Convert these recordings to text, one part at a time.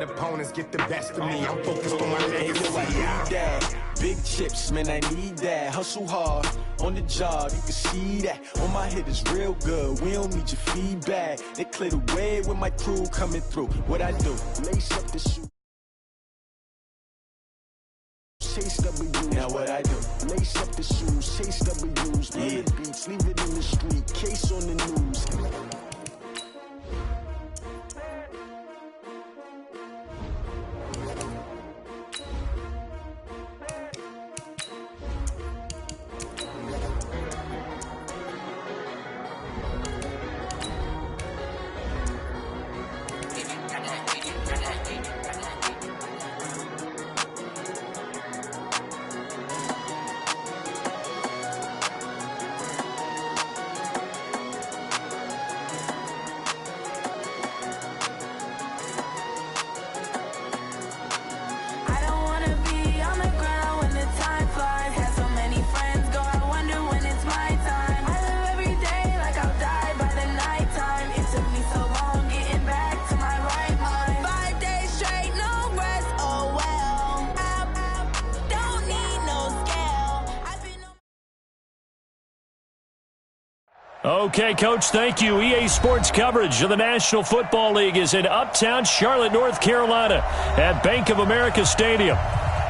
Opponents get the best of me. I'm focused on my legacy. Big chips, man, I need that. Hustle hard on the job, you can see that. On my head is real good. We don't need your feedback. They clear the way with my crew coming through. What I do? Lace up the shoe. Chase W's. Now what I do? Lace up the shoes, chase W's. Yeah. The beats, leave it in the street. Case on the news. Okay, Coach, thank you. EA Sports coverage of the National Football League is in uptown Charlotte, North Carolina at Bank of America Stadium.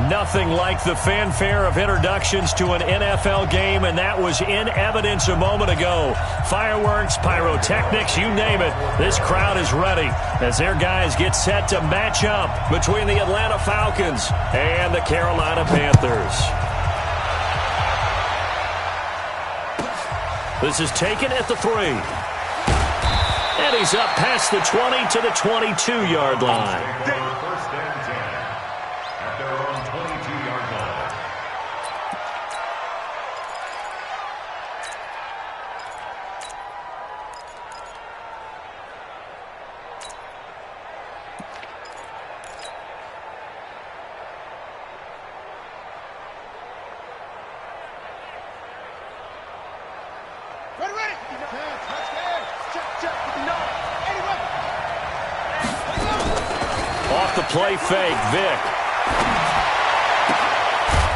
Nothing like the fanfare of introductions to an NFL game, and that was in evidence a moment ago. Fireworks, pyrotechnics, you name it. This crowd is ready as their guys get set to match up between the Atlanta Falcons and the Carolina Panthers. This is taken at the 3. And he's up past the 20 to the 22-yard line. First and 10 at their own 22-yard line. Off the play fake, Vic.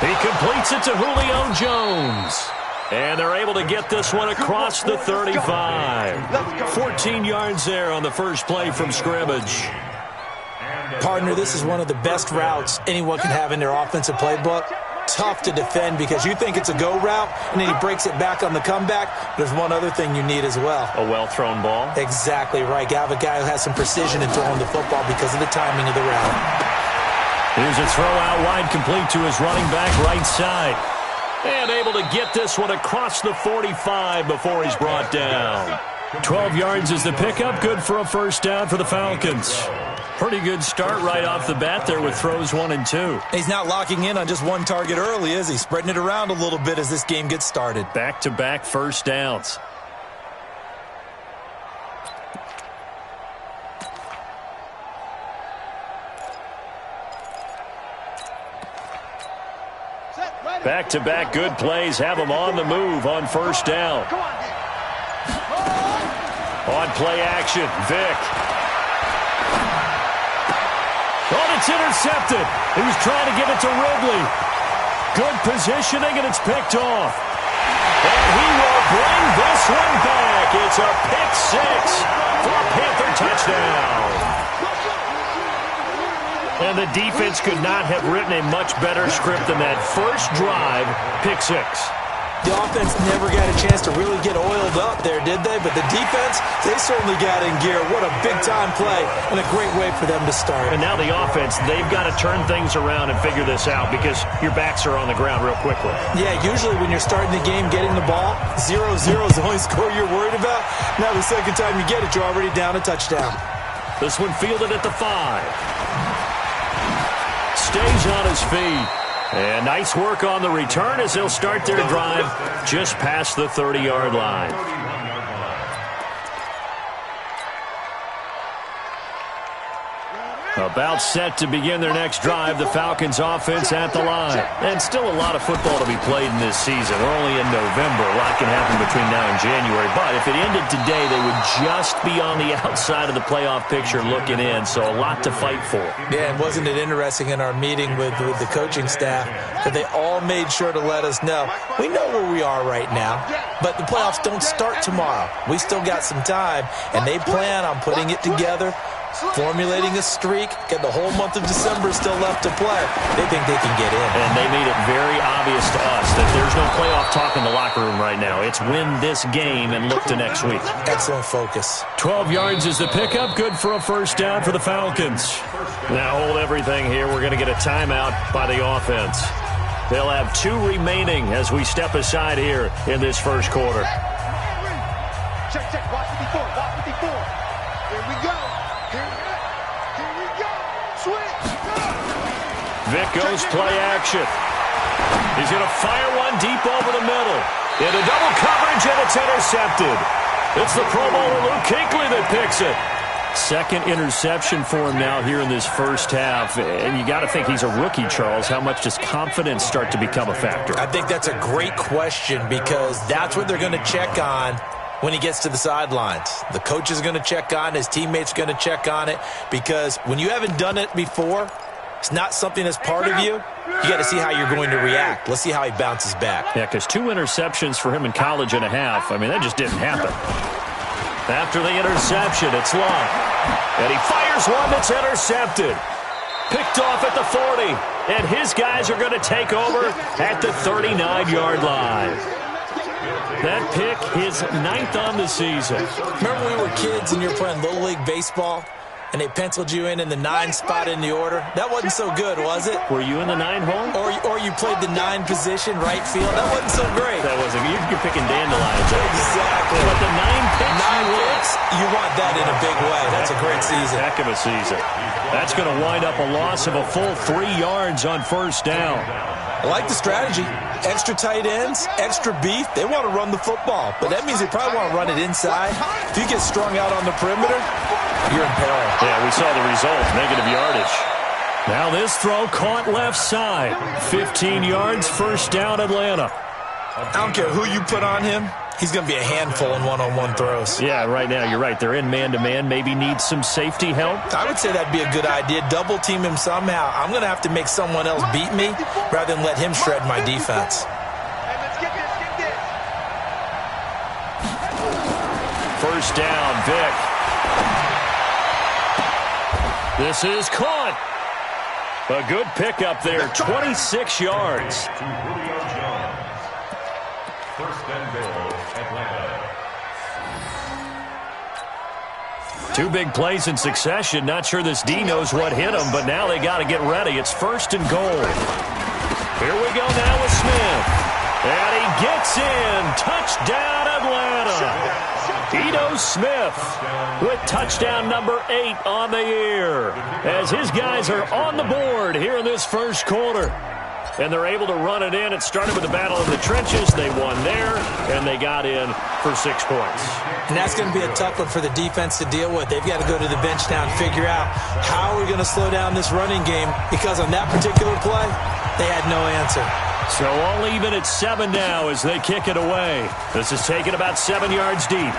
He completes it to Julio Jones. And they're able to get this one across the 35. 14 yards there on the first play from scrimmage. Partner, this is one of the best routes anyone can have in their offensive playbook. Tough to defend because you think it's a go route, and then he breaks it back on the comeback. There's one other thing you need as well. A well-thrown ball? Exactly right. You have a guy who has some precision in throwing the football because of the timing of the route. Here's a throw out wide, complete to his running back right side. And able to get this one across the 45 before he's brought down. 12 yards is the pickup. Good for a first down for the Falcons. Pretty good start right off the bat there with throws 1 and 2. He's not locking in on just one target early, is he? Spreading it around a little bit as this game gets started. Back-to-back first downs. Back-to-back good plays have him on the move on first down. On play action, Vic. Oh, it's intercepted. He was trying to give it to Ridley. Good positioning, and it's picked off. And he will bring this one back. It's a pick six for a Panther touchdown. And the defense could not have written a much better script than that first drive, pick six. The offense never got a chance to really get oiled up there, did they? But the defense, they certainly got in gear. What a big-time play and a great way for them to start. And now the offense, they've got to turn things around and figure this out because your backs are on the ground real quickly. Yeah, usually when you're starting the game getting the ball, 0-0 is the only score you're worried about. Now the second time you get it, you're already down a touchdown. This one fielded at the 5. Stays on his feet. And nice work on the return as they'll start their drive just past the 30-yard line. About set to begin their next drive, the Falcons offense at the line. And still a lot of football to be played in this season. We're only in November. A lot can happen between now and January. But if it ended today, they would just be on the outside of the playoff picture looking in. So a lot to fight for. Yeah, and wasn't it interesting in our meeting with the coaching staff that they all made sure to let us know, we know where we are right now, but the playoffs don't start tomorrow. We still got some time, and they plan on putting it together, formulating a streak, get the whole month of December still left to play. They think they can get in. And they made it very obvious to us that there's no playoff talk in the locker room right now. It's win this game and look to next week. Excellent focus. 12 yards is the pickup. Good for a first down for the Falcons. Now hold everything here. We're going to get a timeout by the offense. They'll have 2 remaining as we step aside here in this first quarter. Check, check. Watch 54. Watch 54. Here we go. Here we go. Switch. Vic goes play action. He's going to fire one deep over the middle. Into double coverage, and it's intercepted. It's the Pro Bowler Luke Kuechly that picks it. Second interception for him now here in this first half. And you got to think he's a rookie, Charles. How much does confidence start to become a factor? I think that's a great question because that's what they're going to check on when he gets to the sidelines. The coach is going to check on, his teammates are going to check on it, because when you haven't done it before, it's not something that's part of you. You got to see how you're going to react. Let's see how he bounces back. Yeah, because 2 interceptions for him in college and a half. I mean, that just didn't happen. After the interception, it's long. And he fires one that's intercepted. Picked off at the 40. And his guys are going to take over at the 39-yard line. That pick, his 9th on the season. Remember when we were kids and you were playing Little League Baseball and they penciled you in the 9 spot in the order? That wasn't so good, was it? Were you in the 9 hole? Or you played the 9 position, right field? That wasn't so great. That wasn't. You're picking dandelions. Exactly. But the 9 picks. 9 picks, you want that in a big way. That's a great season. Heck of a season. That's going to wind up a loss of a full 3 yards on first down. I like the strategy. Extra tight ends, extra beef. They want to run the football, but that means they probably want to run it inside. If you get strung out on the perimeter, you're in peril. Yeah, we saw the result, negative yardage. Now this throw caught left side. 15 yards, first down, Atlanta. I don't care who you put on him. He's going to be a handful in one-on-one throws. Yeah, right now, you're right. They're in man-to-man. Maybe need some safety help. I would say that'd be a good idea. Double team him somehow. I'm going to have to make someone else beat me rather than let him shred my defense. Hey, let's get this. First down, Vic. This is caught. A good pickup there, 26 yards. First and goal, Atlanta. 2 big plays in succession. Not sure this D knows what hit him, but now they got to get ready. It's first and goal. Here we go now with Smith. And he gets in. Touchdown, Atlanta. Ito Smith with touchdown number 8 on the year. As his guys are on the board here in this first quarter. And they're able to run it in. It started with a battle in the trenches. They won there, and they got in for 6 points. And that's going to be a tough one for the defense to deal with. They've got to go to the bench now and figure out how are we going to slow down this running game, because on that particular play, they had no answer. So all even at 7 now as they kick it away. This is taken about 7 yards deep.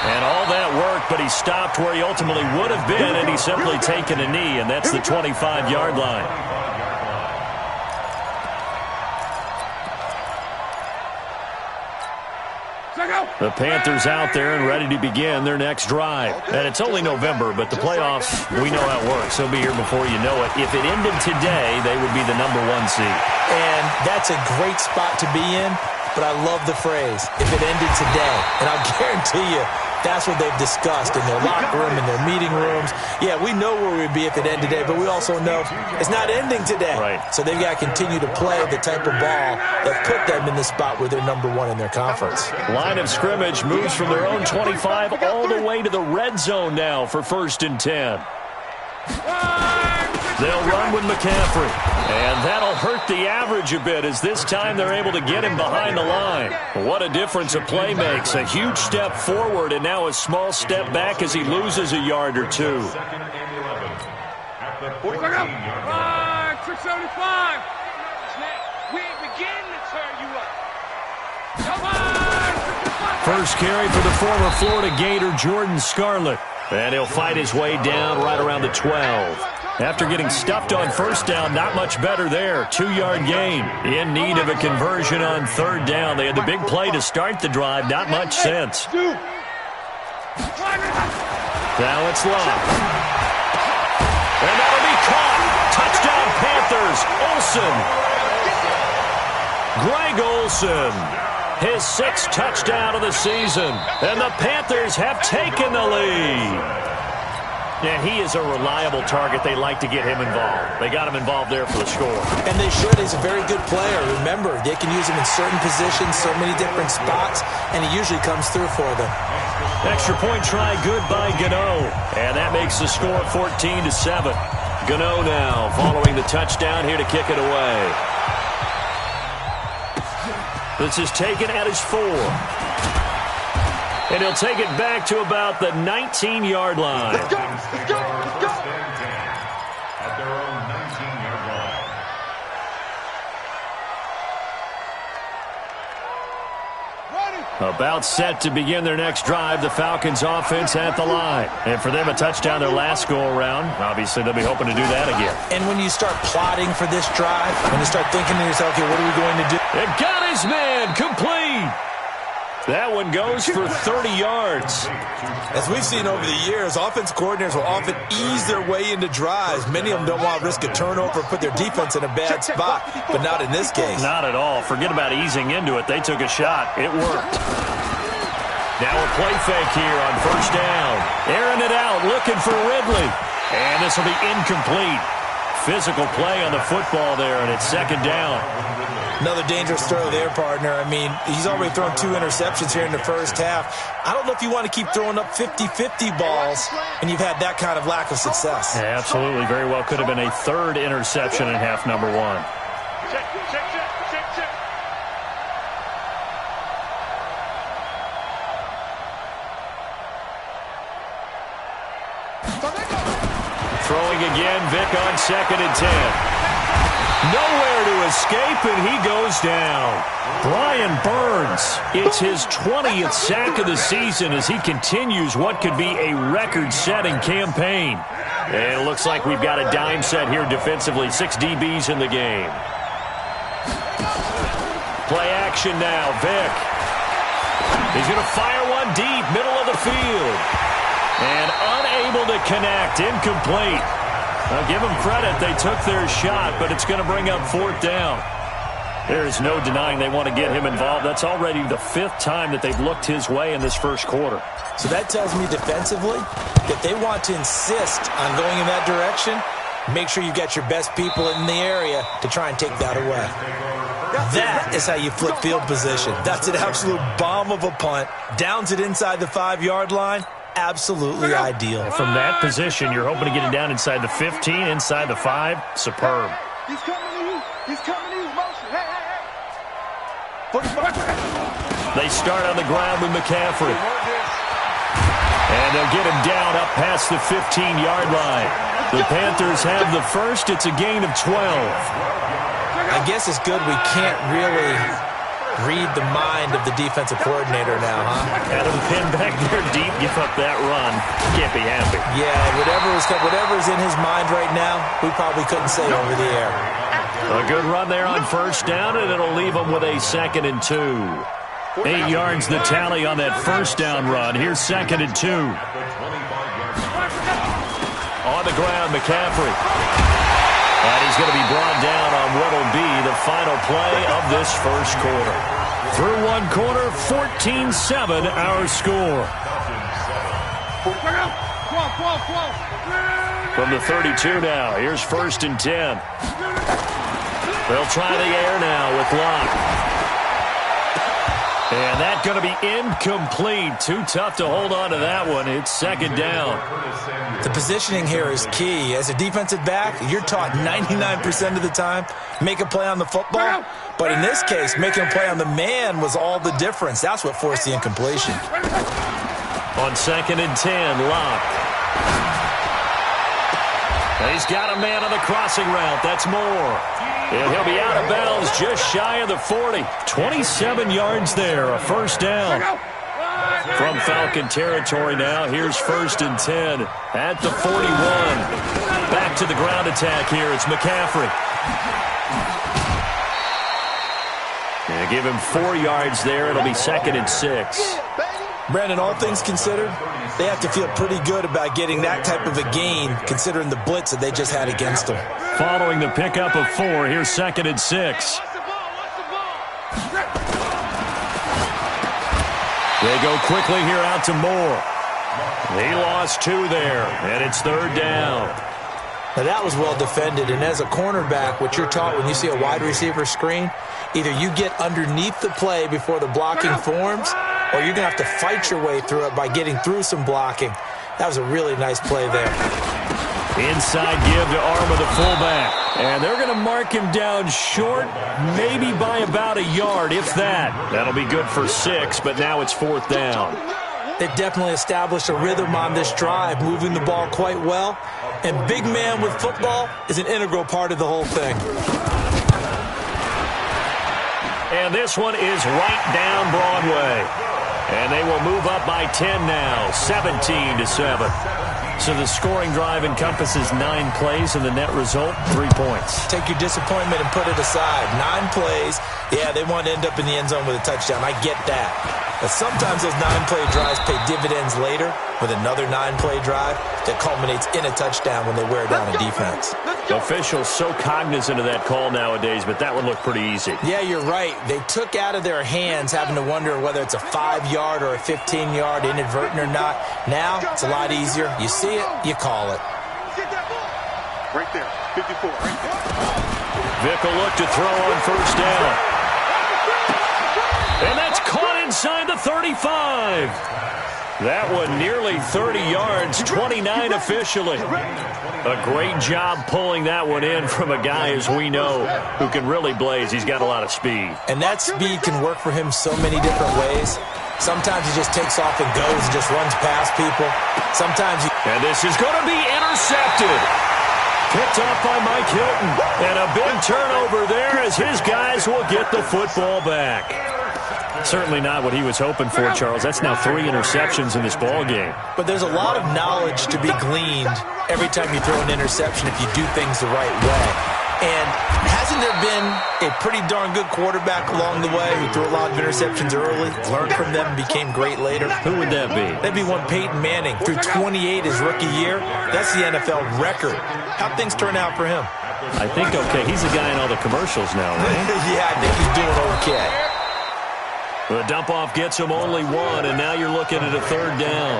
And all that worked, but he stopped where he ultimately would have been, and he's simply taken a knee, and that's the 25-yard line. The Panthers out there and ready to begin their next drive. And it's only November, but the playoffs, we know how it works. They'll be here before you know it. If it ended today, they would be the number 1 seed. And that's a great spot to be in, but I love the phrase, if it ended today. And I'll guarantee you, that's what they've discussed in their locker room, in their meeting rooms. Yeah, we know where we'd be if it ended today, but we also know it's not ending today. Right. So they've got to continue to play the type of ball that put them in the spot where they're number 1 in their conference. Line of scrimmage moves from their own 25 all the way to the red zone now for first and 10. They'll run with McCaffrey. And that'll hurt the average a bit as this time they're able to get him behind the line. What a difference a play makes. A huge step forward and now a small step back as he loses a yard or 2. at the 14-yard line. 675. We ain't beginning to turn you up. Come on! First carry for the former Florida Gator, Jordan Scarlett. And he'll fight his way down right around the 12. After getting stuffed on first down, not much better there. 2-yard gain. In need of a conversion on third down. They had the big play to start the drive. Not much sense. Now it's locked. And that'll be caught. Touchdown Panthers. Olsen. Greg Olsen. His 6th touchdown of the season. And the Panthers have taken the lead. And he is a reliable target. They like to get him involved. They got him involved there for the score. And they should. He's a very good player. Remember, they can use him in certain positions, so many different spots, and he usually comes through for them. Extra point try good by Gano. And that makes the score 14-7. Gano now following the touchdown here to kick it away. This is taken at his 4. And he'll take it back to about the 19-yard line. Let's go! Let's go! Let's go! At their own 19-yard line. About set to begin their next drive, the Falcons offense at the line. And for them, a touchdown their last go-around. Obviously, they'll be hoping to do that again. And when you start plotting for this drive, when you start thinking to yourself, okay, what are we going to do? It got his man complete. That one goes for 30 yards. As we've seen over the years, offense coordinators will often ease their way into drives. Many of them don't want to risk a turnover or put their defense in a bad spot, but not in this case. Not at all. Forget about easing into it. They took a shot. It worked. Now a play fake here on first down. Airing it out, looking for Ridley. And this will be incomplete. Physical play on the football there, and it's second down. Another dangerous throw there, partner. I mean, he's already thrown 2 interceptions here in the first half. I don't know if you want to keep throwing up 50-50 balls, and you've had that kind of lack of success. Yeah, absolutely. Very well could have been a 3rd interception in half number 1. Throwing again, Vic on 2nd and 10. Nowhere to escape, and he goes down. Brian Burns, it's his 20th sack of the season as he continues what could be a record-setting campaign. And it looks like we've got a dime set here defensively. 6 DBs in the game. Play action now, Vic. He's going to fire one deep, middle of the field. And unable to connect, incomplete. Now, give them credit. They took their shot, but it's going to bring up 4th down. There is no denying they want to get him involved. That's already the 5th time that they've looked his way in this first quarter. So that tells me defensively that they want to insist on going in that direction. Make sure you got your best people in the area to try and take that away. That is how you flip field position. That's an absolute bomb of a punt. Downs it inside the 5-yard line. Absolutely ideal. From that position, you're hoping to get it down inside the 15, inside the 5. Superb. He's coming to you. He's coming to you. Motion. Hey, hey, hey. They start on the ground with McCaffrey. And they'll get him down up past the 15-yard line. The Panthers have the first. It's a gain of 12. I guess it's good we can't really read the mind of the defensive coordinator now, huh? Had him pinned back there deep, give up that run. Can't be happy. Yeah, whatever is in his mind right now, we probably couldn't say over the air. A good run there on first down, and it'll leave him with a 2nd and 2. 8 yards the tally on that first down run. Here's 2nd and 2. On the ground, McCaffrey. And he's going to be brought down on what will be the final play of this first quarter. Through one quarter, 14-7 our score. From the 32 now, here's 1st and 10. They'll try the air now with Locke. And that's going to be incomplete. Too tough to hold on to that one. It's 2nd down. The positioning here is key. As a defensive back, you're taught 99% of the time, make a play on the football. But in this case, making a play on the man was all the difference. That's what forced the incompletion. On 2nd and 10, Locke. He's got a man on the crossing route. That's Moore. And he'll be out of bounds just shy of the 40. 27 yards there, a first down. From Falcon territory now, here's 1st and 10 at the 41. Back to the ground attack here. It's McCaffrey. And give him 4 yards there. It'll be 2nd and 6. Brandon, all things considered, they have to feel pretty good about getting that type of a gain considering the blitz that they just had against them. Following the pickup of 4, here's 2nd and 6. They go quickly here out to Moore. He lost 2 there, and it's 3rd down. Now that was well defended, and as a cornerback, what you're taught when you see a wide receiver screen, either you get underneath the play before the blocking forms, or you're going to have to fight your way through it by getting through some blocking. That was a really nice play there. Inside give to Arma, the fullback. And they're going to mark him down short, maybe by about a yard, if that. That'll be good for 6, but now it's 4th down. They've definitely established a rhythm on this drive, moving the ball quite well. And big man with football is an integral part of the whole thing. And this one is right down Broadway. And they will move up by 10 now, 17-7. So the scoring drive encompasses 9 plays, and the net result, 3 points. Take your disappointment and put it aside. 9 plays. Yeah, they want to end up in the end zone with a touchdown. I get that. But sometimes those 9-play drives pay dividends later with another 9-play drive that culminates in a touchdown when they wear down a defense. Officials so cognizant of that call nowadays, but that one looked pretty easy. Yeah, you're right. They took out of their hands having to wonder whether it's a 5-yard or a 15-yard inadvertent or not. Now, it's a lot easier. You see it, you call it. Right there, 54, right there. Vick will look to throw on 1st down. And that's caught inside the 35. That one nearly 30 yards, 29 officially. A great job pulling that one in from a guy, as we know, who can really blaze. He's got a lot of speed. And that speed can work for him so many different ways. Sometimes he just takes off and goes and just runs past people. Sometimes he... And this is going to be intercepted. Picked off by Mike Hilton. And a big turnover there as his guys will get the football back. Certainly not what he was hoping for, Charles. That's now 3 interceptions in this ball game. But there's a lot of knowledge to be gleaned every time you throw an interception if you do things the right way. And hasn't there been a pretty darn good quarterback along the way who threw a lot of interceptions early, learned from them, and became great later? Who would that be? That'd be one Peyton Manning. Threw 28 his rookie year. That's the NFL record. How'd things turn out for him? I think okay. He's the guy in all the commercials now, right? Yeah, I think he's doing okay. The dump-off gets him only 1, and now you're looking at a 3rd down.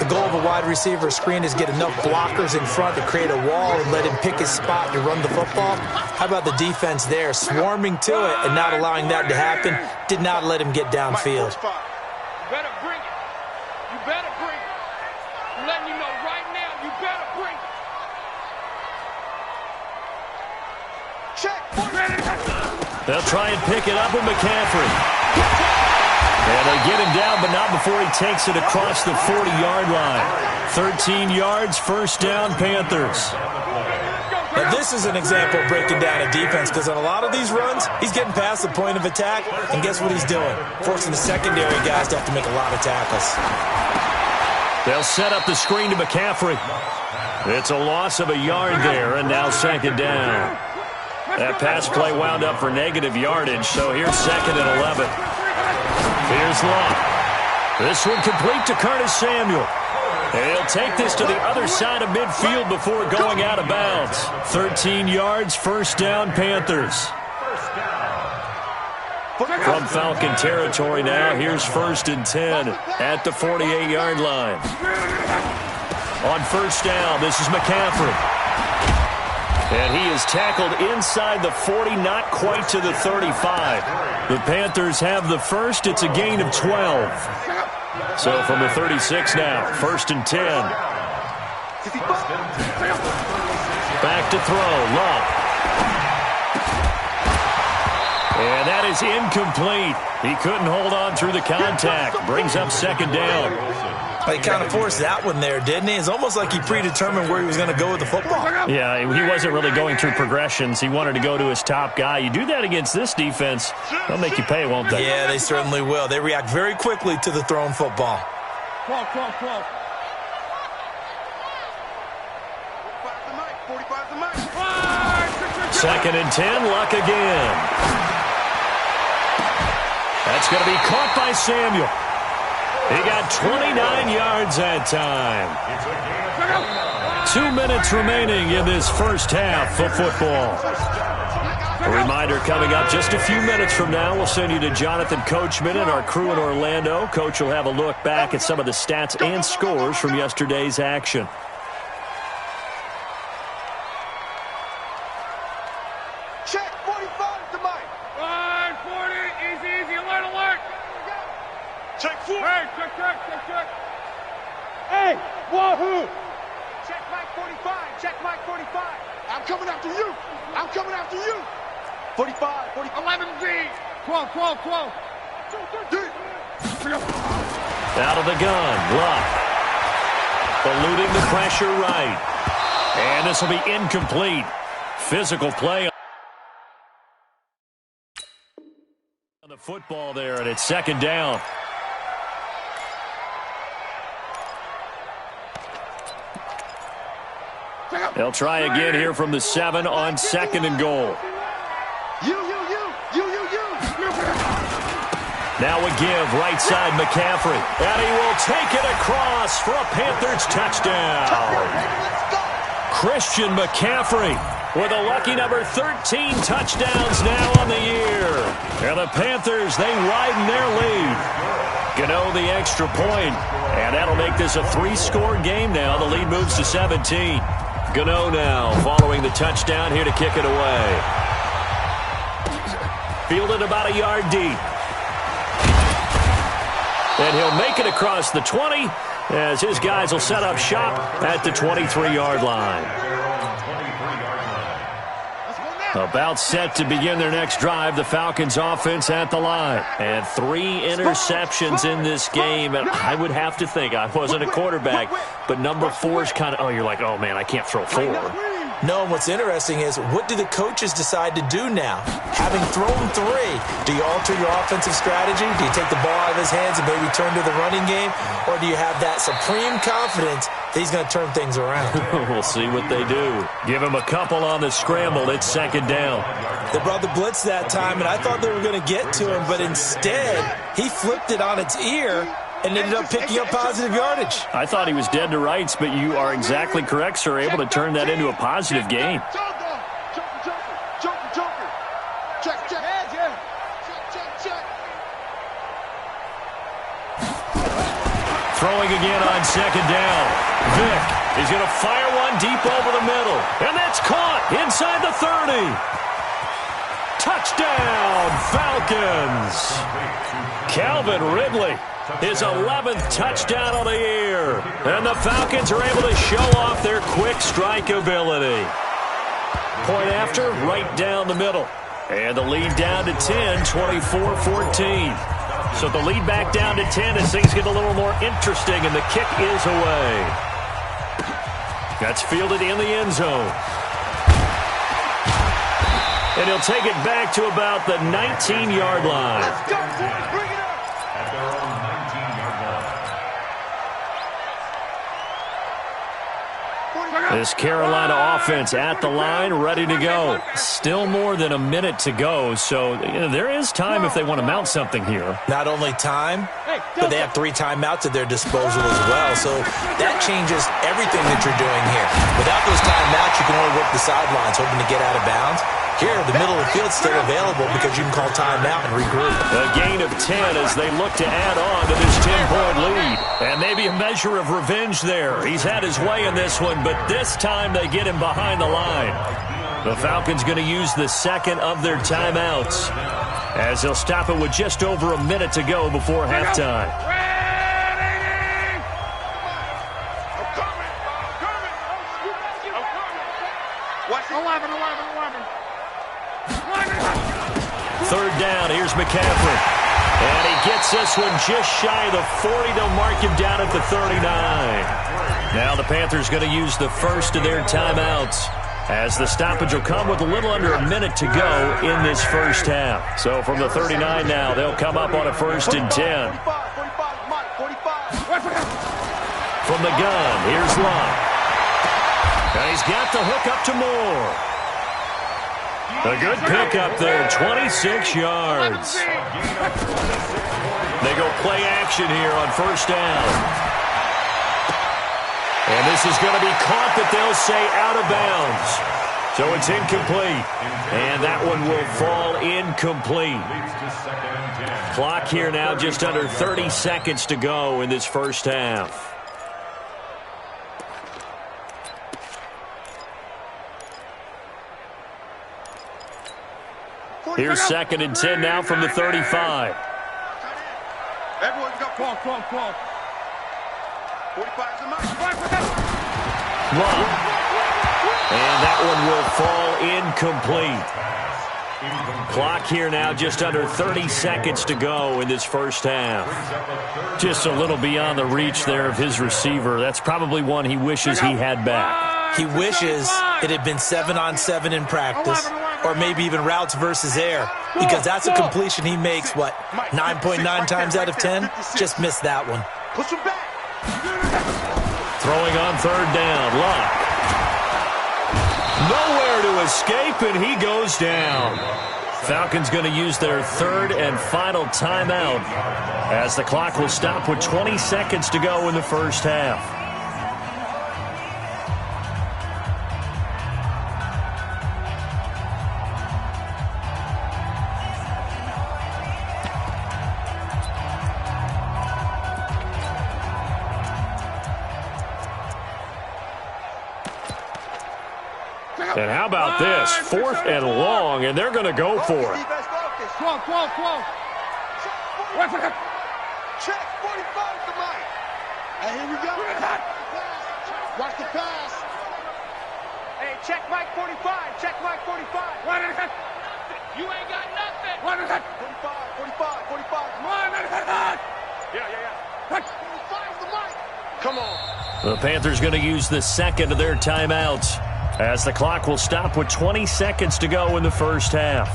The goal of a wide receiver screen is get enough blockers in front to create a wall and let him pick his spot to run the football. How about the defense there, swarming to it and not allowing that to happen? Did not let him get downfield. You better bring it. You better bring it. I'm letting you know right now, you better bring it. Check. They'll try and pick it up with McCaffrey. And they get him down, but not before he takes it across the 40-yard line. 13 yards, 1st down, Panthers. Now, this is an example of breaking down a defense because on a lot of these runs, he's getting past the point of attack, and guess what he's doing? Forcing the secondary guys to have to make a lot of tackles. They'll set up the screen to McCaffrey. It's a loss of a yard there, and now 2nd down. That pass play wound up for negative yardage, so here's 2nd and 11. Here's Locke. This one complete to Curtis Samuel. And he'll take this to the other side of midfield before going out of bounds. 13 yards, 1st down, Panthers. From Falcon territory now, here's 1st and 10 at the 48-yard line. On 1st down, this is McCaffrey. And he is tackled inside the 40, not quite to the 35. The Panthers have the first. It's a gain of 12. So from the 36 now, 1st and 10. Back to throw, Love. And that is incomplete. He couldn't hold on through the contact. Brings up 2nd down. He kind of forced that one there, didn't he? It's almost like he predetermined where he was going to go with the football. Yeah, he wasn't really going through progressions. He wanted to go to his top guy. You do that against this defense, they'll make you pay, won't they? Yeah, they certainly will. They react very quickly to the thrown football. 12. 45's the mic. Second and 10, Luck again. That's going to be caught by Samuel. He got 29 yards that time. 2 minutes remaining in this first half of football. A reminder coming up just a few minutes from now. We'll send you to Jonathan Coachman and our crew in Orlando. Coach will have a look back at some of the stats and scores from yesterday's action. Check 45's the mic. 40. Easy. Alert. Check 4. Hey, check. Hey, wahoo. Check mic 45. Check mic 45. I'm coming after you. 45. 11Z. 12. Out of the gun, Luck. Eluding the pressure right. And this will be incomplete. Physical play on the football there, and it's second down. They'll try again here from the 7 on second and goal. You. Now a give, right side McCaffrey. And he will take it across for a Panthers touchdown. Let's go. Christian McCaffrey with a lucky number 13 touchdowns now on the year. And the Panthers, they widen their lead. Gano the extra point, and that'll make this a 3-score game now. The lead moves to 17. Gano now following the touchdown here to kick it away. Fielded about a yard deep. And he'll make it across the 20 as his guys will set up shop at the 23-yard line. About set to begin their next drive, the Falcons offense at the line. And 3 interceptions in this game. And I would have to think, I wasn't a quarterback, but number 4 is kind of, you're like, oh, man, I can't throw 4. No, and what's interesting is, what do the coaches decide to do now? Having thrown 3, do you alter your offensive strategy? Do you take the ball out of his hands and maybe turn to the running game? Or do you have that supreme confidence that he's going to turn things around? We'll see what they do. Give him a couple on the scramble. It's second down. They brought the blitz that time, and I thought they were going to get to him, but instead, he flipped it on its ear and ended up picking up positive yardage. I thought he was dead to rights, but you are exactly correct, sir. Able to turn that into a positive gain. Joker. Check. Throwing again on second down. Vick is going to fire one deep over the middle. And that's caught inside the 30. Touchdown, Falcons. Calvin Ridley, his 11th touchdown of the year. And the Falcons are able to show off their quick strike ability. Point after, right down the middle. And the lead down to 10, 24-14. So the lead back down to 10 as things get a little more interesting, and the kick is away. That's fielded in the end zone. And he'll take it back to about the 19-yard line. Let's go, boys. Bring it up. At their own 19-yard line. This Carolina offense at the line, ready to go. Still more than a minute to go, so there is time if they want to mount something here. Not only time, but they have 3 timeouts at their disposal as well. So that changes everything that you're doing here. Without those timeouts, you can only work the sidelines, hoping to get out of bounds. Here, the middle of the field is still available because you can call timeout and regroup. A gain of 10 as they look to add on to this 10-point lead. And maybe a measure of revenge there. He's had his way in this one, but this time they get him behind the line. The Falcons going to use the second of their timeouts as they'll stop it with just over a minute to go before halftime. I'm coming. 11. Third down, here's McCaffrey. And he gets this one just shy of the 40. They'll mark him down at the 39. Now the Panthers going to use the first of their timeouts, as the stoppage will come with a little under a minute to go in this first half. So from the 39 now, they'll come up on a 1st and 10. From the gun, here's Love. And he's got the hook up to Moore. A good pickup there, 26 yards. They go play action here on 1st down. And this is going to be caught, but they'll say out of bounds. So it's incomplete. And that one will fall incomplete. Clock here now just under 30 seconds to go in this first half. Here's 2nd and 10 now from the 35. Everyone's got come on. 45's the mark. Love. And that one will fall incomplete. Clock here now just under 30 seconds to go in this first half. Just a little beyond the reach there of his receiver. That's probably one he wishes he had back. He wishes it had been 7-on-7 in practice, or maybe even routes versus air, because that's a completion he makes, 9.9 times out of 10? Just missed that one. Push him back. Throwing on 3rd down, Locke. Nowhere to escape, and he goes down. Falcons going to use their 3rd and final timeout, as the clock will stop with 20 seconds to go in the first half. And how about this? 4th and long, and they're going to go for it. Come on. Check 45 the mic. And here we go. Watch the pass. Hey, check Mike 45. Check Mike 45. You ain't got nothing. 45. Yeah. 45's the mic. Come on. The Panthers going to use the 2nd of their timeouts, as the clock will stop with 20 seconds to go in the first half.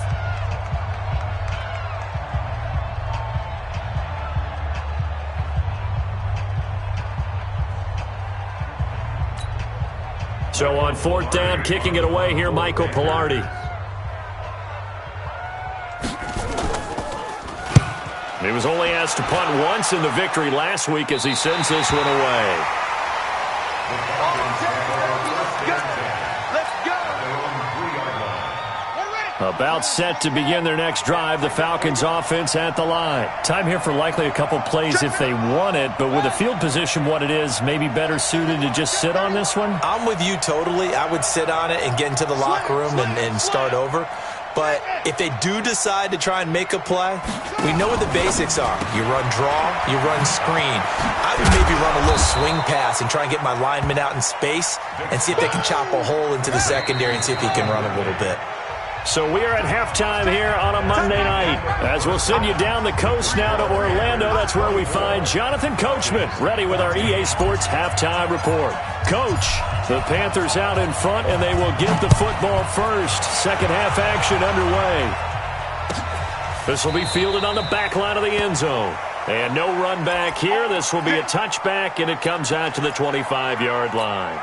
So on 4th down, kicking it away here, Michael Pilardi. He was only asked to punt once in the victory last week as he sends this one away. About set to begin their next drive, the Falcons offense at the line. Time here for likely a couple plays if they want it, but with the field position what it is, maybe better suited to just sit on this one? I'm with you totally. I would sit on it and get into the locker room and start over. But if they do decide to try and make a play, we know what the basics are. You run draw, you run screen. I would maybe run a little swing pass and try and get my lineman out in space and see if they can chop a hole into the secondary and see if he can run a little bit. So we are at halftime here on a Monday night, as we'll send you down the coast now to Orlando. That's where we find Jonathan Coachman ready with our EA Sports halftime report. Coach, the Panthers out in front, and they will get the football first. Second half action underway. This will be fielded on the back line of the end zone. And no run back here. This will be a touchback, and it comes out to the 25-yard line.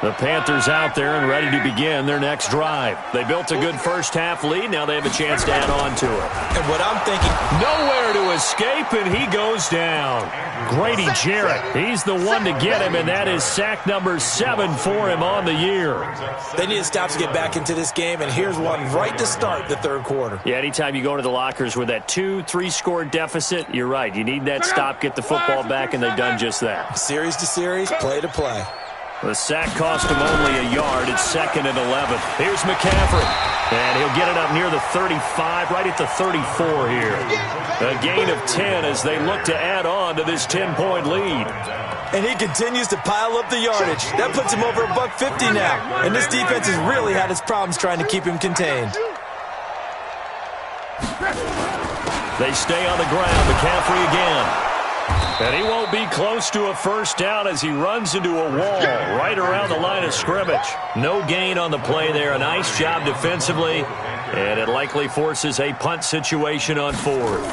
The Panthers out there and ready to begin their next drive. They built a good first half lead. Now they have a chance to add on to it. And what I'm thinking, nowhere to escape, and he goes down. Grady Jarrett, he's the one to get him, and that is sack number 7 for him on the year. They need to stop to get back into this game, and here's one right to start the third quarter. Yeah, anytime you go into the lockers with that 2-3 score deficit, you're right. You need that stop, get the football back, and they've done just that. Series to series, play to play. The sack cost him only a yard. It's 2nd and 11. Here's McCaffrey. And he'll get it up near the 35, right at the 34 here. A gain of 10 as they look to add on to this 10-point lead. And he continues to pile up the yardage. That puts him over $150 now. And this defense has really had its problems trying to keep him contained. They stay on the ground. McCaffrey again. And he won't be close to a first down as he runs into a wall right around the line of scrimmage. No gain on the play there. A nice job defensively. And it likely forces a punt situation on fourth.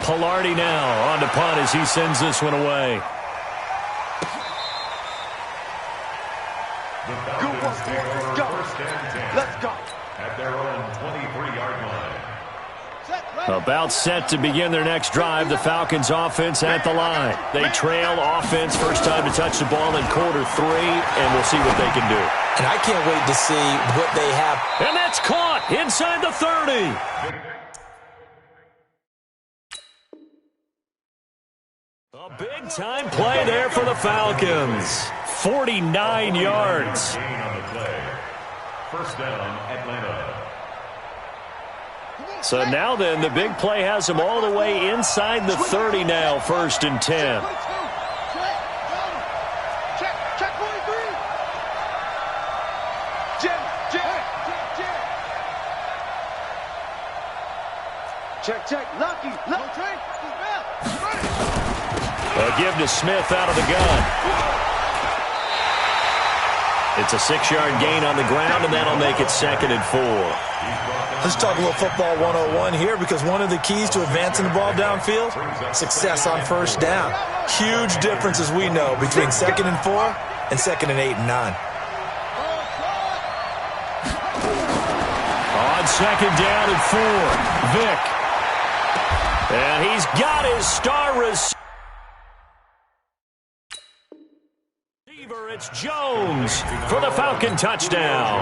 Pilardi now on to punt as he sends this one away. Good work, boys. Let's go. Let's go. At their own 23-yard line. About set to begin their next drive. The Falcons offense at the line. They trail offense. First time to touch the ball in quarter 3, and we'll see what they can do. And I can't wait to see what they have. And that's caught inside the 30. A big-time play there for the Falcons. 49 yards. Gain on the play. First down, Atlanta. So now then, the big play has them all the way inside the 30 now, 1st and 10. Check 43. Check. Lucky. A give to Smith out of the gun. It's a 6-yard gain on the ground, and that'll make it 2nd and 4. Let's talk a little football 101 here, because one of the keys to advancing the ball downfield, success on first down. Huge difference, as we know, between 2nd and 4 and 2nd and 8 and 9. On 2nd down and 4, Vick. And he's got his star receiver. It's Jones for the Falcon touchdown.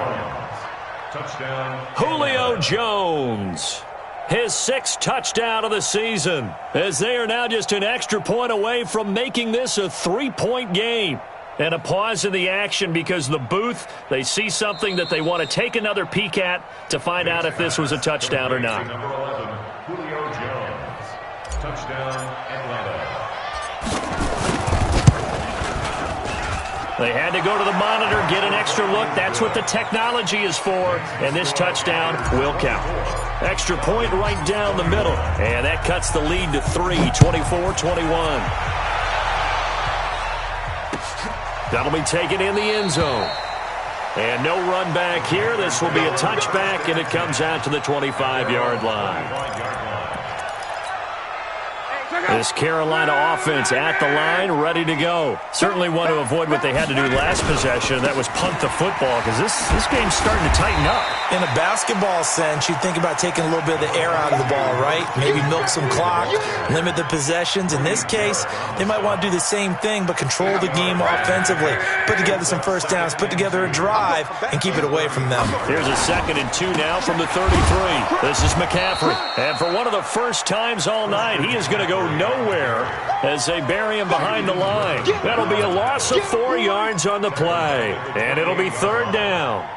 Touchdown. Julio Jones, his 6th touchdown of the season, as they are now just an extra point away from making this a 3-point game. And a pause in the action because the booth, they see something that they want to take another peek at to find out if this was a touchdown or not. Number 11, Julio Jones. Touchdown, Atlanta. They had to go to the monitor, get an extra look. That's what the technology is for, and this touchdown will count. Extra point right down the middle, and that cuts the lead to 3, 24-21. That'll be taken in the end zone. And no run back here. This will be a touchback, and it comes out to the 25-yard line. This Carolina offense at the line, ready to go. Certainly want to avoid what they had to do last possession. That was punt the football, because this game's starting to tighten up. In a basketball sense, you think about taking a little bit of the air out of the ball, right? Maybe milk some clock, limit the possessions. In this case, they might want to do the same thing, but control the game offensively. Put together some first downs, put together a drive, and keep it away from them. Here's a 2nd and 2 now from the 33. This is McCaffrey. And for one of the first times all night, he is going to go nowhere as they bury him behind the line. That'll be a loss of 4 yards on the play. And it'll be 3rd down.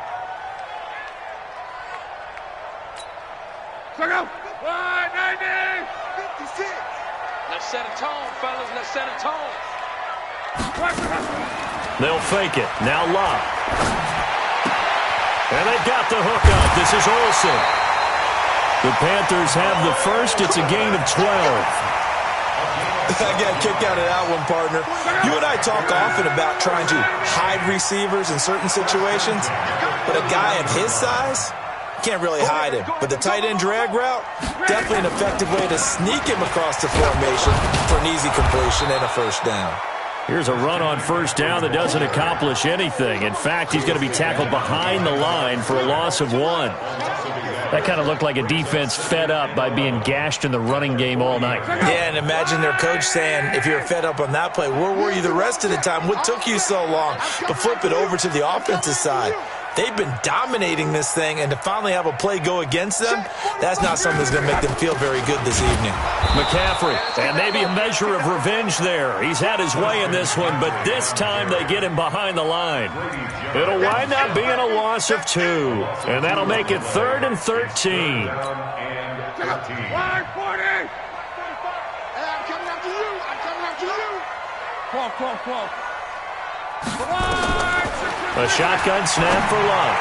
Let's set a tone, fellas. Let's set a tone. They'll fake it. Now Locke. And they've got the hook up. This is Olsen. The Panthers have the first. It's a gain of 12. I got a kick out of that one, partner. You and I talk often about trying to hide receivers in certain situations, but a guy of his size can't really hide him. But the tight end drag route, definitely an effective way to sneak him across the formation for an easy completion and a first down. Here's a run on first down that doesn't accomplish anything. In fact, he's going to be tackled behind the line for a loss of 1. That kind of looked like a defense fed up by being gashed in the running game all night. Yeah, and imagine their coach saying, if you're fed up on that play, where were you the rest of the time? What took you so long to flip it over to the offensive side? They've been dominating this thing, and to finally have a play go against them, that's not something that's going to make them feel very good this evening. McCaffrey, and maybe a measure of revenge there. He's had his way in this one, but this time they get him behind the line. It'll wind up being a loss of 2, and that'll make it 3rd and 13. A shotgun snap for Love.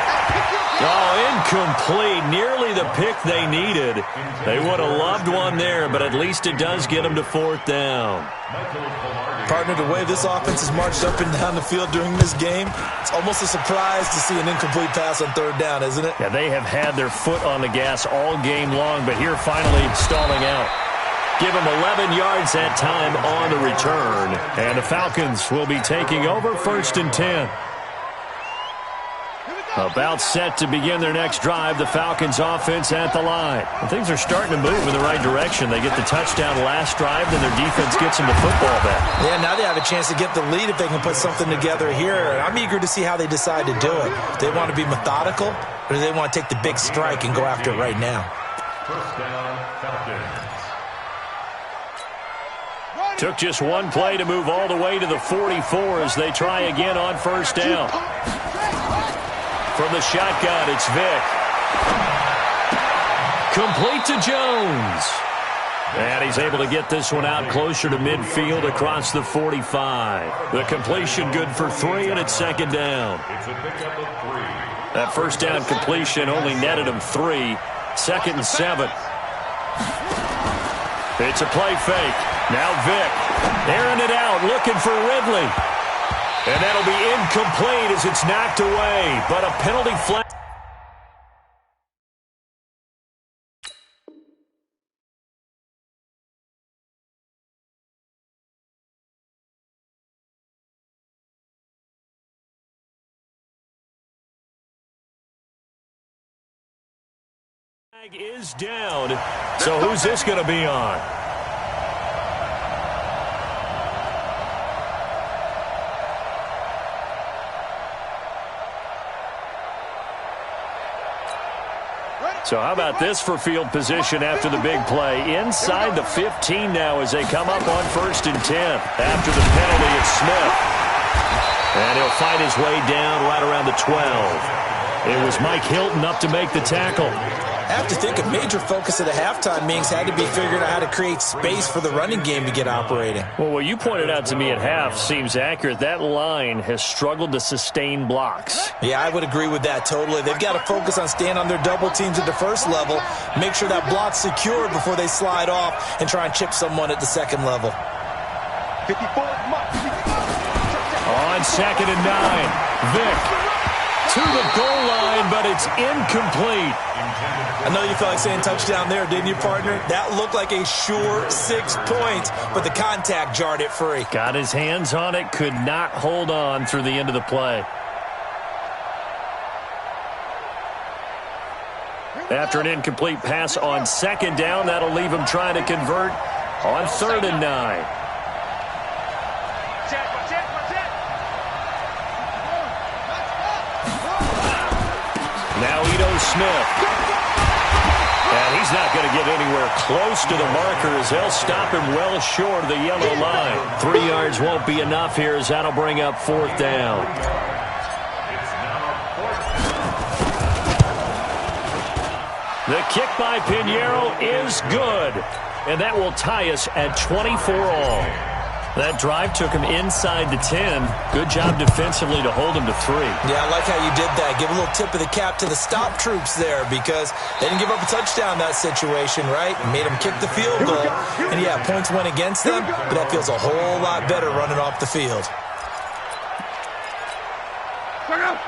Oh, incomplete. Nearly the pick they needed. They would have loved one there, but at least it does get them to 4th down. Partner, the way this offense has marched up and down the field during this game, it's almost a surprise to see an incomplete pass on 3rd down, isn't it? Yeah, they have had their foot on the gas all game long, but here finally stalling out. Give them 11 yards that time on the return. And the Falcons will be taking over 1st and 10. About set to begin their next drive, the Falcons offense at the line. And things are starting to move in the right direction. They get the touchdown last drive, then their defense gets them the football back. Yeah, now they have a chance to get the lead if they can put something together here. I'm eager to see how they decide to do it. Do they want to be methodical, or do they want to take the big strike and go after it right now? 1st down, Falcons. Took just one play to move all the way to the 44 as they try again on 1st down. From the shotgun, it's Vick. Complete to Jones. And he's able to get this one out closer to midfield across the 45. The completion good for 3, and it's 2nd down. It's a pickup of 3. That 1st down completion only netted him 3. 2nd and 7. It's a play fake. Now Vick airing it out, looking for Ridley. And that'll be incomplete as it's knocked away, but a penalty flag. Flag is down. So who's this going to be on? So how about this for field position after the big play? Inside the 15 now as they come up on 1st and 10. After the penalty, it's Smith. And he'll fight his way down right around the 12. It was Mike Hilton up to make the tackle. I have to think a major focus of the halftime meetings had to be figuring out how to create space for the running game to get operating. Well, what you pointed out to me at half seems accurate. That line has struggled to sustain blocks. Yeah, I would agree with that totally. They've got to focus on staying on their double teams at the 1st level, make sure that block's secured before they slide off and try and chip someone at the 2nd level. 54, on 2nd and 9, Vick to the goal line, but it's incomplete. I know you felt like saying touchdown there, didn't you, partner? That looked like a sure 6 points, but the contact jarred it free. Got his hands on it, could not hold on through the end of the play. After an incomplete pass on 2nd down, that'll leave him trying to convert on 3rd and 9. Now Ito Smith. And he's not going to get anywhere close to the marker as they'll stop him well short of the yellow line. 3 yards won't be enough here as that'll bring up 4th down. The kick by Pinheiro is good. And that will tie us at 24 all. That drive took him inside the 10. Good job defensively to hold him to 3. Yeah, I like how you did that. Give a little tip of the cap to the stop troops there because they didn't give up a touchdown in that situation, right? Made them kick the field goal. And, yeah, points went against them, but that feels a whole lot better running off the field.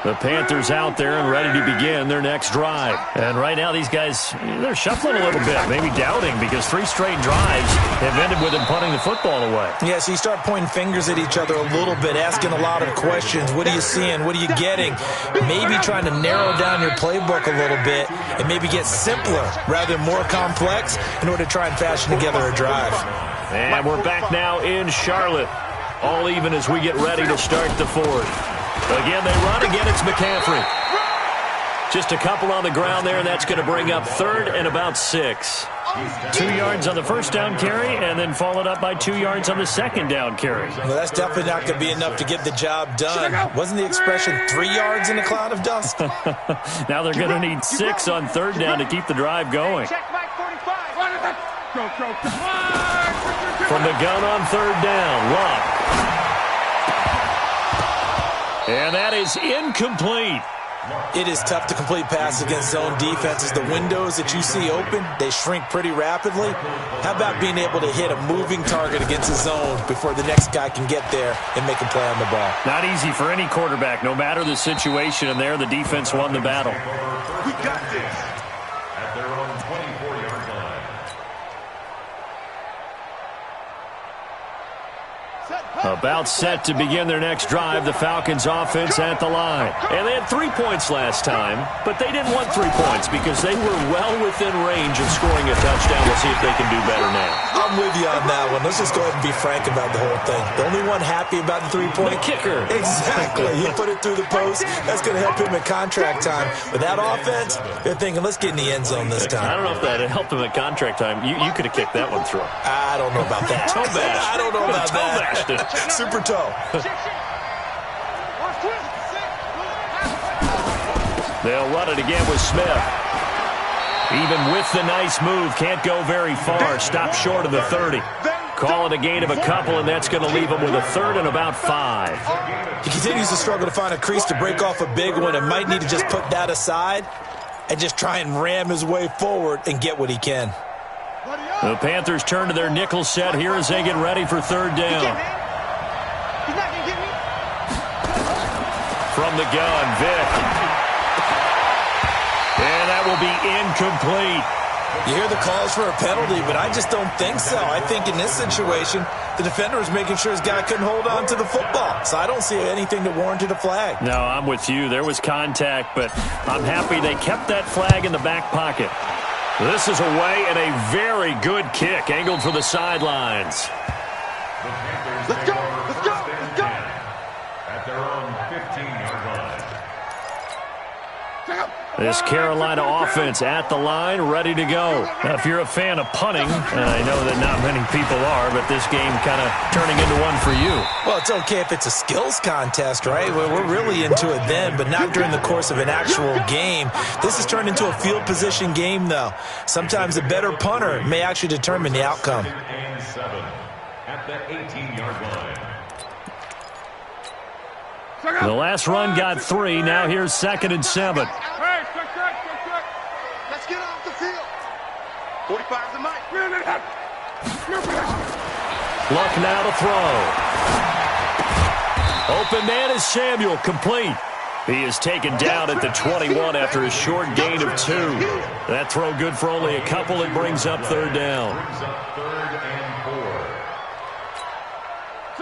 The Panthers out there and ready to begin their next drive. And right now these guys, they're shuffling a little bit, maybe doubting because 3 straight drives have ended with them punting the football away. Yeah, so you start pointing fingers at each other a little bit, asking a lot of questions. What are you seeing? What are you getting? Maybe trying to narrow down your playbook a little bit and maybe get simpler rather than more complex in order to try and fashion together a drive. And we're back now in Charlotte. All even as we get ready to start the 4th. Again, they run. Again, it's McCaffrey. Just a couple on the ground there, and that's going to bring up 3rd and about 6. 2 yards on the 1st down carry, and then followed up by 2 yards on the 2nd down carry. Well, that's definitely not going to be enough to get the job done. Wasn't the expression 3 yards in a cloud of dust? Now they're going to need 6 on 3rd down to keep the drive going. From the gun on 3rd down, Luck. And that is incomplete. It is tough to complete passes against zone defenses. The windows that you see open, they shrink pretty rapidly. How about being able to hit a moving target against a zone before the next guy can get there and make a play on the ball? Not easy for any quarterback, no matter the situation, and there the defense won the battle. We got this. At their own 24-yard line. About set to begin their next drive, the Falcons offense at the line. And they had 3 points last time, but they didn't want 3 points because they were well within range of scoring a touchdown. We'll see if they can do better now. I'm with you on that one. Let's just go ahead and be frank about the whole thing. The only one happy about the 3-point? The kicker. Exactly. He put it through the post. That's going to help him at contract time. With that offense, they're thinking, let's get in the end zone this time. I don't know if that helped him at contract time. You could have kicked that one through. I don't know about that. Toe bash. I don't know about toe that. Bashed it. Super toe. They'll run it again with Smith. Even with the nice move, can't go very far. Stop short of the 30. Call it a gain of a couple, and that's going to leave him with a third and about 5. He continues to struggle to find a crease to break off a big one and might need to just put that aside and just try and ram his way forward and get what he can. The Panthers turn to their nickel set here as they get ready for third down. He's not going to get me. From the gun, Vic. And that will be incomplete. You hear the calls for a penalty, but I just don't think so. I think in this situation, the defender was making sure his guy couldn't hold on to the football. So I don't see anything that warranted a flag. No, I'm with you. There was contact, but I'm happy they kept that flag in the back pocket. This is away and a very good kick, angled for the sidelines. Let's go. Let's go. Let's go. At their own 15-yard line. This Carolina offense at the line, ready to go. Now, if you're a fan of punting, and I know that not many people are, but this game kind of turning into one for you. Well, it's okay if it's a skills contest, right? We're really into it then, but not during the course of an actual game. This has turned into a field position game, though. Sometimes a better punter may actually determine the outcome. 2nd and 7 at the 18-yard line. The last run got 3. Now here's 2nd and 7. Let's get off the field. 45's the mic. Luck now to throw. Open man is Samuel, complete. He is taken down at the 21 after a short gain of 2. That throw good for only a couple. It brings up third down. Brings up 3rd and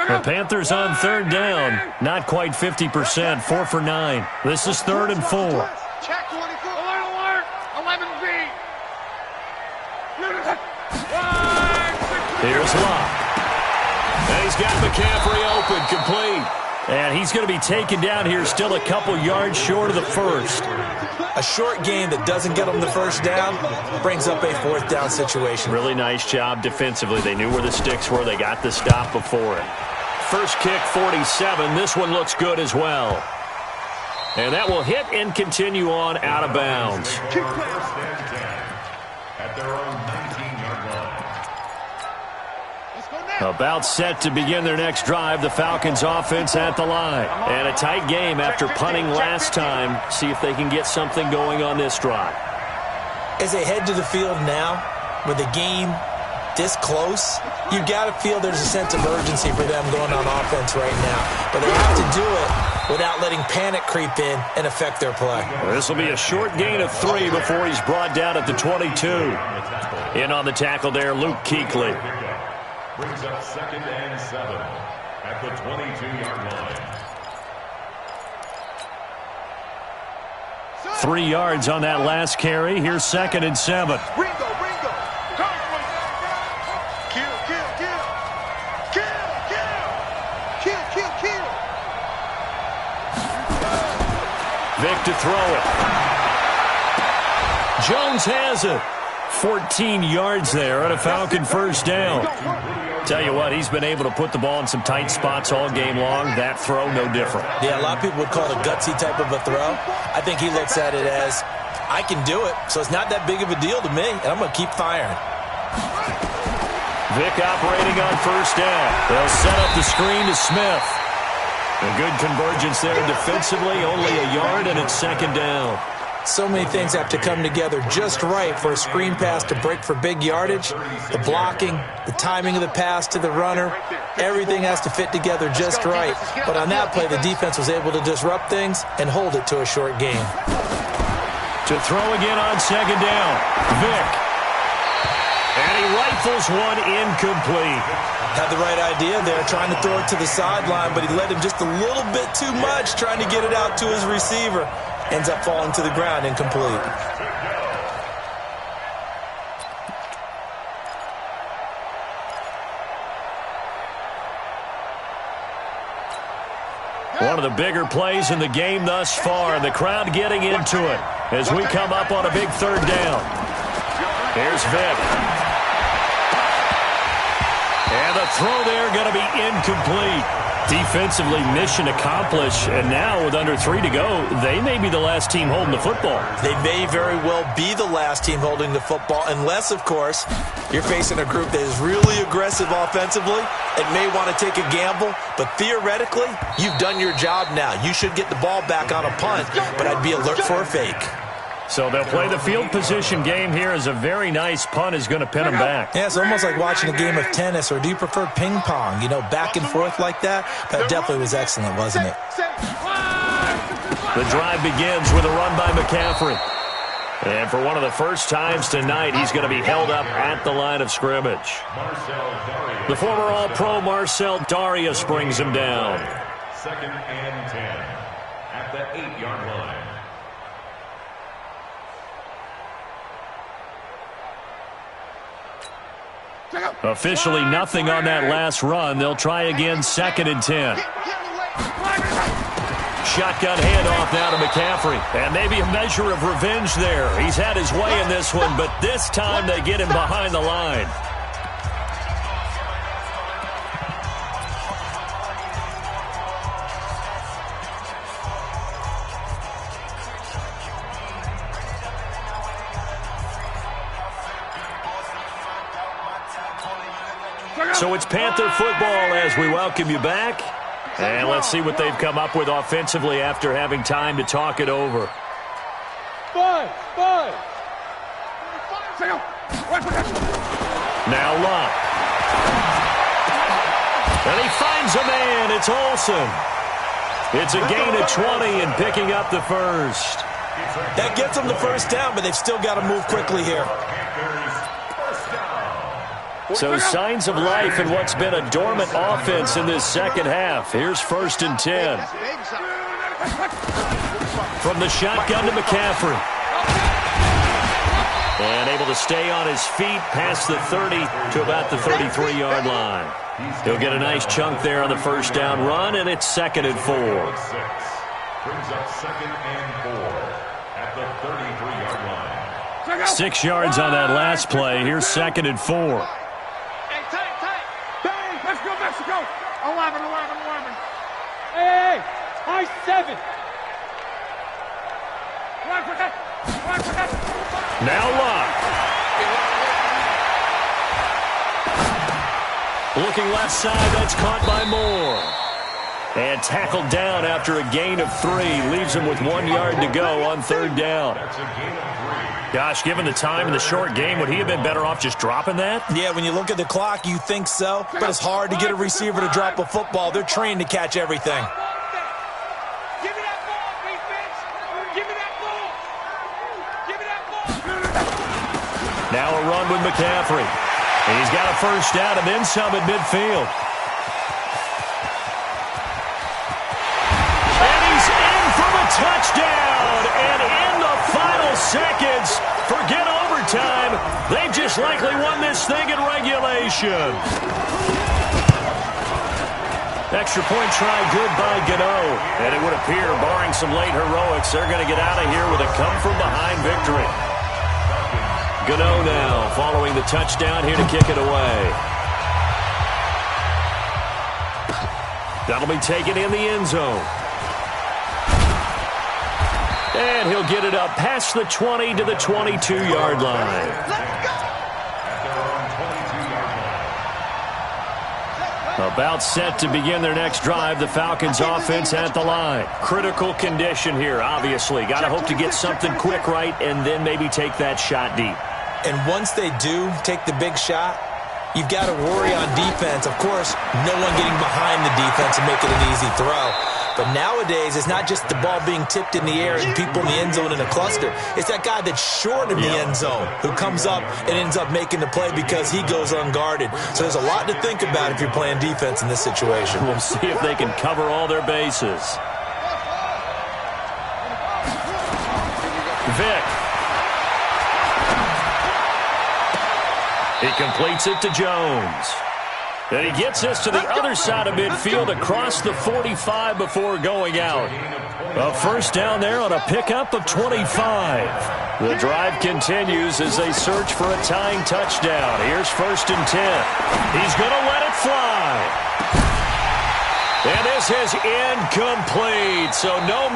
4. The Panthers on third down. Not quite 50%. 4 for 9. This is 3rd and 4. Check 24. Alert, 11B. Here's Locke. And he's got McCaffrey open, complete. And he's going to be taken down here, still a couple yards short of the first. A short gain that doesn't get them the first down brings up a 4th down situation. Really nice job defensively. They knew where the sticks were. They got the stop before it. First kick, 47. This one looks good as well. And that will hit and continue on out of bounds. 1st and 10 at their own 19-yard line. About set to begin their next drive, the Falcons offense at the line. And a tight game after punting last time. See if they can get something going on this drive. As they head to the field now, with the game this close, you've got to feel there's a sense of urgency for them going on offense right now. But they have to do it without letting panic creep in and affect their play. This will be a short gain of 3 before he's brought down at the 22. In on the tackle there, Luke Kuechly. Brings up 2nd and 7 at the 22-yard line. 3 yards on that last carry. Here's 2nd and 7. Ringo. Kill. Vic to throw it. Jones has it. 14 yards there on a Falcon first down. Tell you what, he's been able to put the ball in some tight spots all game long. That throw, no different. Yeah, a lot of people would call it a gutsy type of a throw. I think he looks at it as, I can do it, so it's not that big of a deal to me, and I'm going to keep firing. Vic operating on first down. They'll set up the screen to Smith. A good convergence there defensively, only a yard, and it's second down. So many things have to come together just right for a screen pass to break for big yardage. The blocking, the timing of the pass to the runner, everything has to fit together just right. But on that play, the defense was able to disrupt things and hold it to a short game. To throw again on second down, Vick. And he rifles one incomplete. Had the right idea there, trying to throw it to the sideline, but he led him just a little bit too much, trying to get it out to his receiver. Ends up falling to the ground incomplete. One of the bigger plays in the game thus far, and the crowd getting into it as we come up on a big third down. Here's Vick. And the throw there going to be incomplete. Defensively, mission accomplished, and now with under 3 to go, they may be the last team holding the football. They may very well be the last team holding the football, unless, of course, you're facing a group that is really aggressive offensively and may want to take a gamble, but theoretically, you've done your job now. You should get the ball back on a punt, but I'd be alert for a fake. So they'll play the field position game here as a very nice punt is going to pin them back. Yeah, it's almost like watching a game of tennis, or do you prefer ping pong? You know, back and forth like that? That definitely was excellent, wasn't it? The drive begins with a run by McCaffrey. And for one of the first times tonight, he's going to be held up at the line of scrimmage. The former All-Pro Marcel Darius brings him down. 2nd and 10 at the 8-yard line. Officially nothing on that last run. They'll try again, 2nd and 10. Shotgun handoff now to McCaffrey. And maybe a measure of revenge there. He's had his way in this one, but this time they get him behind the line. So it's Panther football as we welcome you back. And let's see what they've come up with offensively after having time to talk it over. Now Locke. And he finds a man. It's Olsen. It's a gain of 20 and picking up the first. That gets them the first down, but they've still got to move quickly here. So signs of life in what's been a dormant offense in this second half. Here's 1st and 10. From the shotgun to McCaffrey. And able to stay on his feet past the 30 to about the 33-yard line. He'll get a nice chunk there on the first down run, and it's 2nd and 4. Brings up 2nd and 4 at the 33-yard line. 6 yards on that last play. Here's 2nd and 4. Mexico! 11. Hey! High 7! Now Locke. Looking left side, that's caught by Moore. And tackled down after a gain of 3. Leaves him with 1 yard to go on 3rd down. That's a gain of 3. Gosh, given the time in the short game, would he have been better off just dropping that? Yeah, when you look at the clock, you think so. But it's hard to get a receiver to drop a football. They're trained to catch everything. Give me that ball, defense! Give me that ball! Give me that ball! Now a run with McCaffrey. And he's got a first down and then some at midfield. And he's in from a touchdown. And in the final seconds, forget overtime. They've just likely won this thing in regulation. Extra point try good by Gano. And it would appear, barring some late heroics, they're going to get out of here with a come-from-behind victory. Gano now following the touchdown here to kick it away. That'll be taken in the end zone. And he'll get it up past the 20 to the 22-yard line. About set to begin their next drive, the Falcons offense at the line. Critical condition here, obviously. Got to hope to get something quick right and then maybe take that shot deep. And once they do take the big shot, you've got to worry on defense. Of course, no one getting behind the defense and making an easy throw. But nowadays, it's not just the ball being tipped in the air and people in the end zone in a cluster. It's that guy that's short of the end zone who comes up and ends up making the play because he goes unguarded. So there's a lot to think about if you're playing defense in this situation. We'll see if they can cover all their bases. Vic. He completes it to Jones. And he gets us to the other side of midfield across the 45 before going out. A first down there on a pickup of 25. The drive continues as they search for a tying touchdown. Here's 1st and 10. He's going to let it fly. And this is incomplete. So no